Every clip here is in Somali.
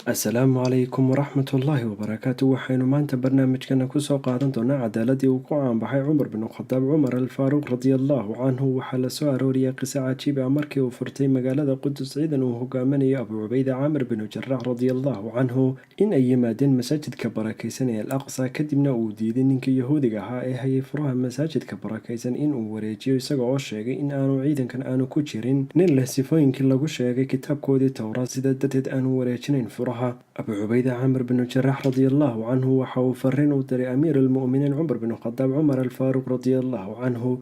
asalaamu calaykum waraxmatullaahi wabarakaatu. waxaynu maanta barnaamijkana kusoo qaadan doonaa cadaaladii uu ku caanbaxay cumar bin khadaab. cumar alfaaruuq radiallaahu canhu waxaa lasoo arooriyay qiso cajiib ah markii uu furtay magaalada qudus ciidan uu hogaaminayo abu cubayda caamir binu jaraax radiallaahu canhu in ay yimaadeen masaajidka barakaysan ee al aqsa, kadibna uu diiday ninkii yahuudiga ahaa ee hayay furaha masaajidka barakaysan inuu wareejiyo, isaga oo sheegay in aanu ciidankan aanu ku jirin nin leh sifooyinkii lagu sheegay kitaabkoodii towraad, sidaa darteed aanu wareejinayn furaha. abu cubayda caamir binu jaraax radiallaahu canhu waxa uu fariin u diray amiir almu'miniin cumar bin khadaab cumar alfaaruuq radiallaahu canhu.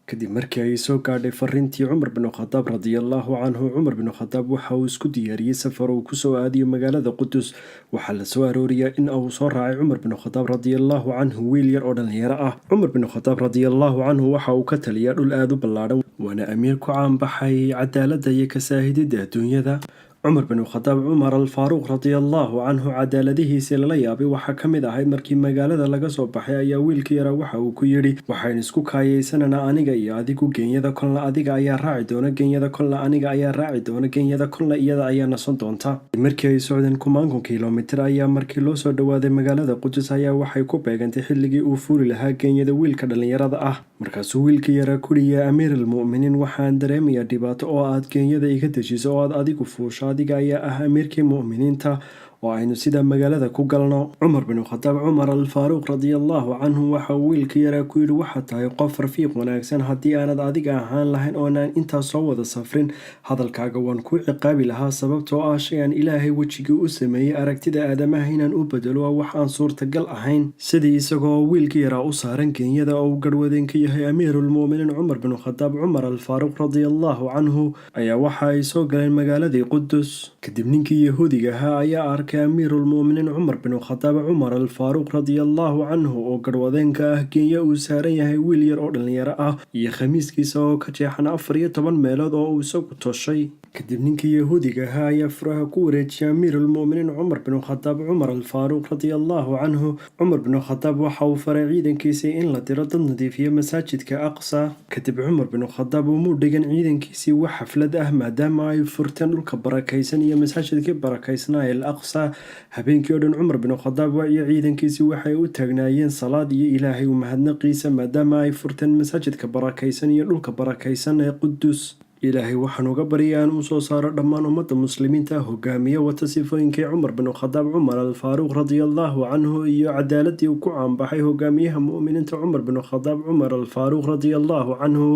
kadib markii ay soo gaadhay fariintii cumar bin khadaab radiallaahu canhu, cumar bin khadaab waxa uu isku diyaariyey safar uu kusoo aadiyo magaalada qudus. waxaa lasoo arooriyaa in uu soo raacay cumar bin khadaab radiallaahu canhu wiil yar oo dhalinyaro ah. cumar bin khadaab radiallaahu canhu waxa uu ka taliyaa dhul aada u ballaadhan, waana amiir ku caanbaxay cadaaladda iyo kasaahididda adduunyada. cumar bin khadaab cumar alfaaruuq radiallaahu canhu cadaaladihiisii lala yaabay waxaa ka mid ahayd markii magaalada laga soo baxay ayaa wiilka yara waxa uu ku yidhi, waxaynu isku kaayaysananaa aniga iyo adigu, geenyada kolna adiga ayaa raaci doona, geenyada kolna aniga ayaa raaci doona, geenyada kolna iyada ayaa nasan doonta. markii ay socdeen kumaanku kilomitir ayaa markii loo soo dhowaaday magaalada qudus ayaa waxay ku beegantay xilligii uu fuuli lahaa geenyada wiilka dhallinyarada ah. markaasuu wiilka yara kuriya amiir almu'miniin, waxaan dareemayaa dhibaato oo aad geenyada iga dejiso oo aad adigu fuusho, adiga ayaa ah amiirkii mu'miniinta oo aynu sida magaalada ku galno. cumar bin khadaab cumar alfaaruuq radiallaahu canhu waxa uu wiilka yaraa ku yidhi, waxaad tahay qof rafiiq wanaagsan, haddii aanad adiga ahaan lahayn oonaan intaas soo wada safrin hadalkaaga waan kuu ciqaabi lahaa, sababtoo ah shay aan ilaahay wejigii u sameeyey aragtida aadamaha inaan u bedelo waa wax aan suurtagal ahayn. sidii isagoo wiilka yaraa u saaran geenyada oo uu garhwadeen ka yahay amiirulmu'miniin cumar bin khadaab cumar alfaaruuq radiallaahu canhu ayaa waxa ay soo galeen magaaladii qudus. kadib ninkii yahuudiga ahaa ayaa arkay amiirulmu'miniin cumar bin khadaab cumar alfaaruuq radiallaahu canhu oo garhwadeenka ah geenya uu saaran yahay wiil yar oo dhalinyaro ah iyo khamiiskiisa oo ka jeexan 14 meelood oo uu isagu toshay. kadib ninkii yahuudiga ahaa ayaa furaha ku wareejiyay amiirulmu'miniin cumar bin khadaab cumar alfaaruuq radiallaahu canhu. cumar bin khadaab waxa uu faray ciidankiisii in la diro dad nadiifiya masaajidka aqsa. kadib cumar bin khadaab umuu dhigan ciidankiisii wax xaflad ah maadaama ay furteen dhulka barakaysan iyo masaajidkii barakaysnaa ee al aqsa. habeenkii oo dhan cumar bin khadaab iyo ciidankiisii waxay u taagnaayeen salaad iyo ilaahay u mahadnaqiisa maadaama ay furteen masaajidka barakaysan iyo dhulka barakaysan ee qudus. ilaahay waxaan uga baryay aan uu soo saaro dhammaan ummadda muslimiinta hogaamiye wata sifooyinkii cumar bin khadaab cumar alfaaruuq radiallaahu canhu iyo cadaaladii uu ku caanbaxay hogaamiyaha mu'miniinta cumar bin khadaab cumar alfaaruuq radiallaahu canhu.